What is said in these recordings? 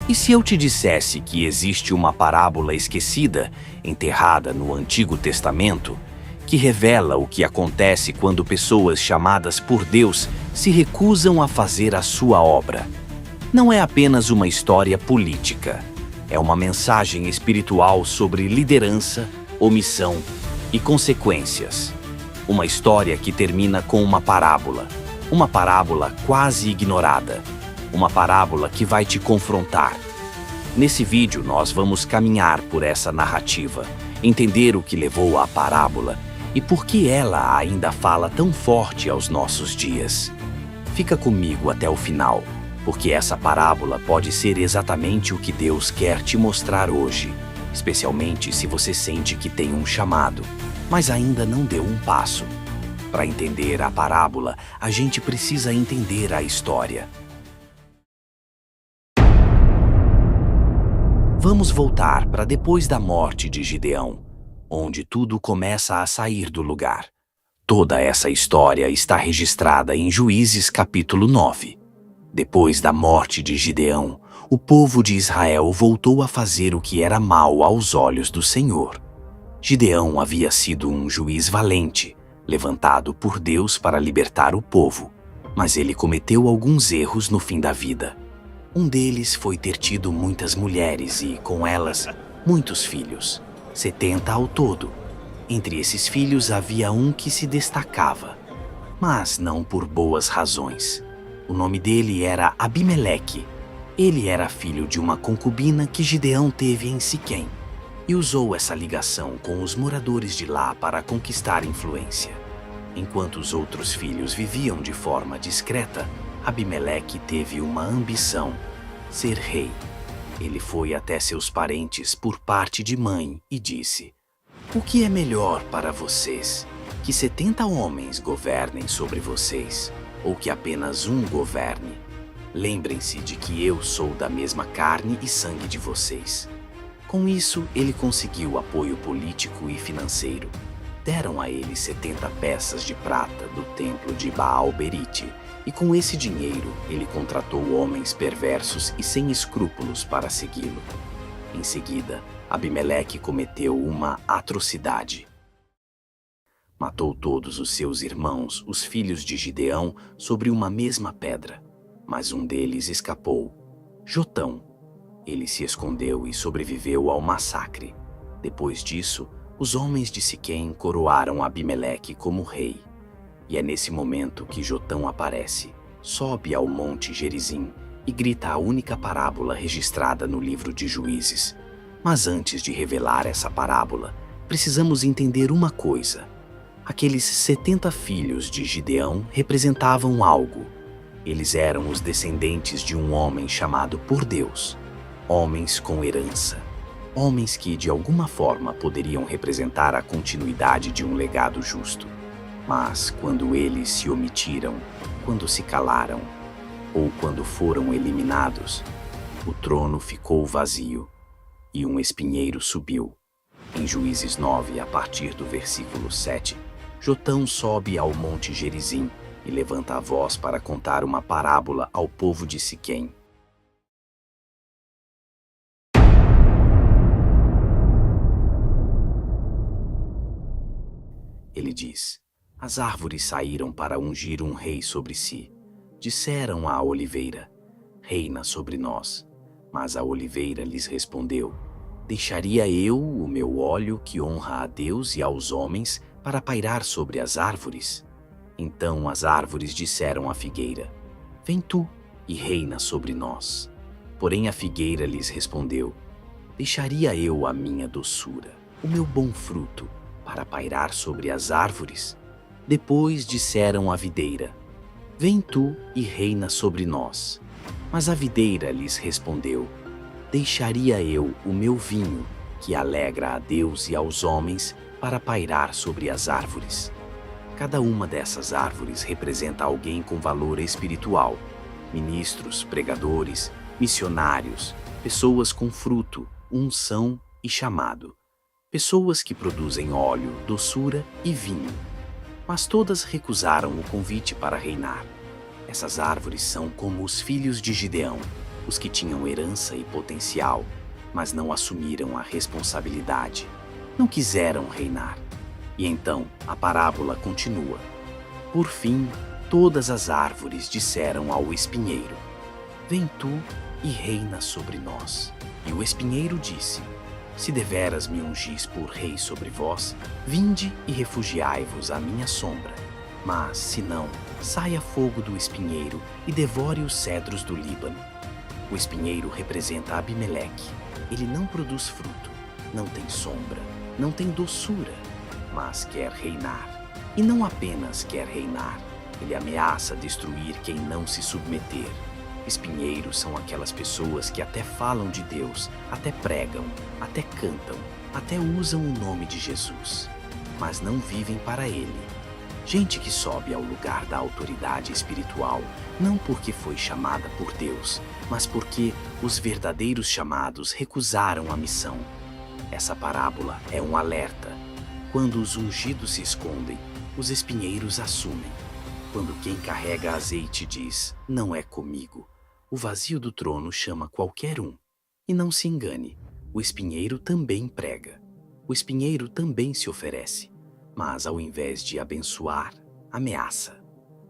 E se eu te dissesse que existe uma parábola esquecida, enterrada no Antigo Testamento, que revela o que acontece quando pessoas chamadas por Deus se recusam a fazer a sua obra? Não é apenas uma história política, é uma mensagem espiritual sobre liderança, omissão e consequências. Uma história que termina com uma parábola quase ignorada, uma parábola que vai te confrontar. Nesse vídeo nós vamos caminhar por essa narrativa, entender o que levou à parábola e por que ela ainda fala tão forte aos nossos dias. Fica comigo até o final, porque essa parábola pode ser exatamente o que Deus quer te mostrar hoje, especialmente se você sente que tem um chamado, mas ainda não deu um passo. Para entender a parábola, a gente precisa entender a história. Vamos voltar para depois da morte de Gideão, onde tudo começa a sair do lugar. Toda essa história está registrada em Juízes capítulo 9. Depois da morte de Gideão, o povo de Israel voltou a fazer o que era mal aos olhos do Senhor. Gideão havia sido um juiz valente, levantado por Deus para libertar o povo, mas ele cometeu alguns erros no fim da vida. Um deles foi ter tido muitas mulheres e, com elas, muitos filhos, 70 ao todo. Entre esses filhos havia um que se destacava, mas não por boas razões. O nome dele era Abimeleque. Ele era filho de uma concubina que Gideão teve em Siquém e usou essa ligação com os moradores de lá para conquistar influência. Enquanto os outros filhos viviam de forma discreta, Abimeleque teve uma ambição: ser rei. Ele foi até seus parentes por parte de mãe e disse: "O que é melhor para vocês? Que 70 homens governem sobre vocês, ou que apenas um governe? Lembrem-se de que eu sou da mesma carne e sangue de vocês." Com isso, ele conseguiu apoio político e financeiro. Deram a ele 70 peças de prata do templo de Baal-Berite, e com esse dinheiro ele contratou homens perversos e sem escrúpulos para segui-lo. Em seguida, Abimeleque cometeu uma atrocidade. Matou todos os seus irmãos, os filhos de Gideão, sobre uma mesma pedra, mas um deles escapou, Jotão. Ele se escondeu e sobreviveu ao massacre. Depois disso, os homens de Siquém coroaram Abimeleque como rei. E é nesse momento que Jotão aparece, sobe ao monte Gerizim e grita a única parábola registrada no livro de Juízes. Mas antes de revelar essa parábola, precisamos entender uma coisa. Aqueles 70 filhos de Gideão representavam algo. Eles eram os descendentes de um homem chamado por Deus. Homens com herança. Homens que, de alguma forma, poderiam representar a continuidade de um legado justo. Mas, quando eles se omitiram, quando se calaram, ou quando foram eliminados, o trono ficou vazio e um espinheiro subiu. Em Juízes 9, a partir do versículo 7, Jotão sobe ao monte Gerizim e levanta a voz para contar uma parábola ao povo de Siquém. Ele diz: "As árvores saíram para ungir um rei sobre si. Disseram à oliveira: reina sobre nós. Mas a oliveira lhes respondeu: deixaria eu o meu óleo que honra a Deus e aos homens para pairar sobre as árvores? Então as árvores disseram à figueira: vem tu e reina sobre nós. Porém a figueira lhes respondeu: deixaria eu a minha doçura, o meu bom fruto, para pairar sobre as árvores? Depois disseram à videira: vem tu e reina sobre nós. Mas a videira lhes respondeu: deixaria eu o meu vinho, que alegra a Deus e aos homens, para pairar sobre as árvores. Cada uma dessas árvores representa alguém com valor espiritual: ministros, pregadores, missionários, pessoas com fruto, unção e chamado, pessoas que produzem óleo, doçura e vinho. Mas todas recusaram o convite para reinar. Essas árvores são como os filhos de Gideão. os que tinham herança e potencial, mas não assumiram a responsabilidade. Não quiseram reinar. E então a parábola continua. Por fim, todas as árvores disseram ao espinheiro: Vem tu e reina sobre nós. E o espinheiro disse: Se deveras me ungis por rei sobre vós, vinde e refugiai-vos à minha sombra. Mas, se não, saia fogo do espinheiro e devore os cedros do Líbano. O espinheiro representa Abimeleque. Ele não produz fruto, não tem sombra, não tem doçura, mas quer reinar. E não apenas quer reinar, ele ameaça destruir quem não se submeter. Espinheiros são aquelas pessoas que até falam de Deus, até pregam, até cantam, até usam o nome de Jesus, mas não vivem para Ele. Gente que sobe ao lugar da autoridade espiritual, não porque foi chamada por Deus, mas porque os verdadeiros chamados recusaram a missão. Essa parábola é um alerta. Quando os ungidos se escondem, os espinheiros assumem. Quando quem carrega azeite diz, não é comigo, o vazio do trono chama qualquer um. E não se engane, o espinheiro também prega. O espinheiro também se oferece. Mas ao invés de abençoar, ameaça.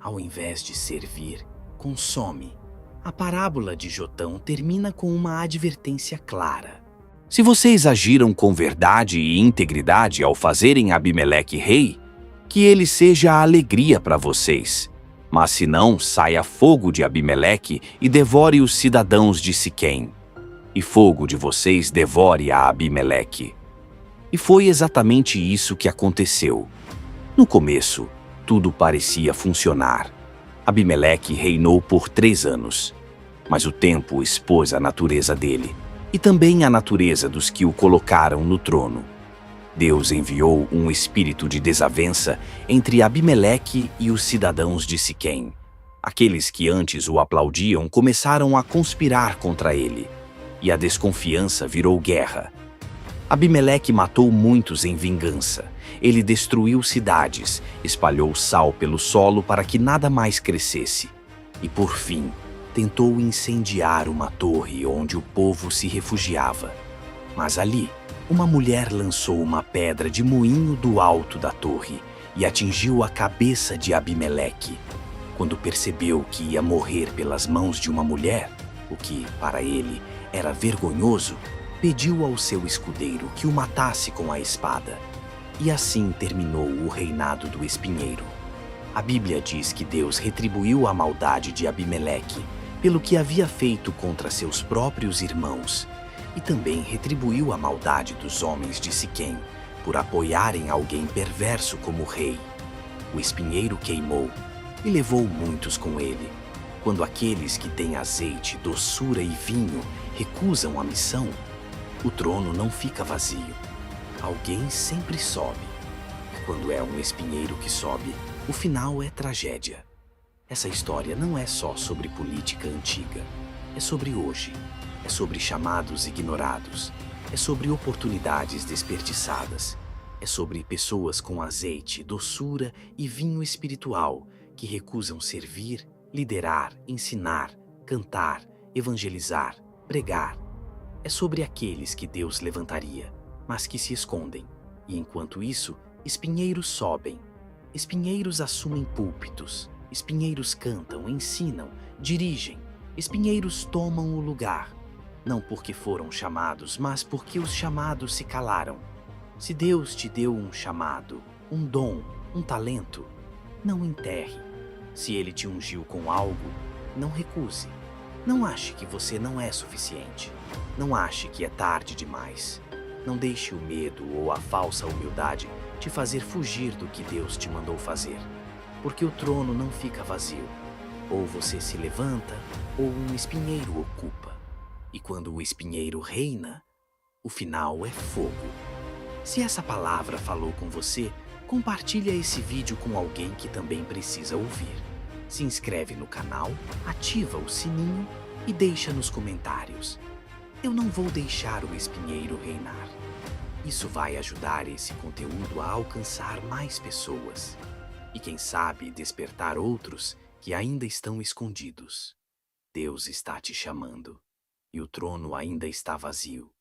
Ao invés de servir, consome. A parábola de Jotão termina com uma advertência clara. Se vocês agiram com verdade e integridade ao fazerem Abimeleque rei, que ele seja a alegria para vocês. Mas se não, saia fogo de Abimeleque e devore os cidadãos de Siquém. E fogo de vocês devore a Abimeleque. E foi exatamente isso que aconteceu. No começo, tudo parecia funcionar. Abimeleque reinou por 3 anos. Mas o tempo expôs a natureza dele, e também a natureza dos que o colocaram no trono. Deus enviou um espírito de desavença entre Abimeleque e os cidadãos de Siquém. Aqueles que antes o aplaudiam começaram a conspirar contra ele, e a desconfiança virou guerra. Abimeleque matou muitos em vingança. Ele destruiu cidades, espalhou sal pelo solo para que nada mais crescesse. E, por fim, tentou incendiar uma torre onde o povo se refugiava. Mas ali, uma mulher lançou uma pedra de moinho do alto da torre e atingiu a cabeça de Abimeleque. Quando percebeu que ia morrer pelas mãos de uma mulher, o que, para ele, era vergonhoso, pediu ao seu escudeiro que o matasse com a espada. E assim terminou o reinado do espinheiro. A Bíblia diz que Deus retribuiu a maldade de Abimeleque pelo que havia feito contra seus próprios irmãos, e também retribuiu a maldade dos homens de Siquém por apoiarem alguém perverso como rei. O espinheiro queimou e levou muitos com ele. Quando aqueles que têm azeite, doçura e vinho recusam a missão, o trono não fica vazio. Alguém sempre sobe. E quando é um espinheiro que sobe, o final é tragédia. Essa história não é só sobre política antiga. É sobre hoje. É sobre chamados ignorados. É sobre oportunidades desperdiçadas. É sobre pessoas com azeite, doçura e vinho espiritual que recusam servir, liderar, ensinar, cantar, evangelizar, pregar. É sobre aqueles que Deus levantaria, mas que se escondem. E enquanto isso, espinheiros sobem. Espinheiros assumem púlpitos. Espinheiros cantam, ensinam, dirigem. Espinheiros tomam o lugar. Não porque foram chamados, mas porque os chamados se calaram. Se Deus te deu um chamado, um dom, um talento, não enterre. Se Ele te ungiu com algo, não recuse. Não ache que você não é suficiente. Não ache que é tarde demais. Não deixe o medo ou a falsa humildade te fazer fugir do que Deus te mandou fazer. Porque o trono não fica vazio. Ou você se levanta, ou um espinheiro ocupa. E quando o espinheiro reina, o final é fogo. Se essa palavra falou com você, compartilha esse vídeo com alguém que também precisa ouvir. Se inscreve no canal, ativa o sininho e deixa nos comentários. Eu não vou deixar o espinheiro reinar. Isso vai ajudar esse conteúdo a alcançar mais pessoas. E quem sabe despertar outros que ainda estão escondidos. Deus está te chamando. e o trono ainda está vazio.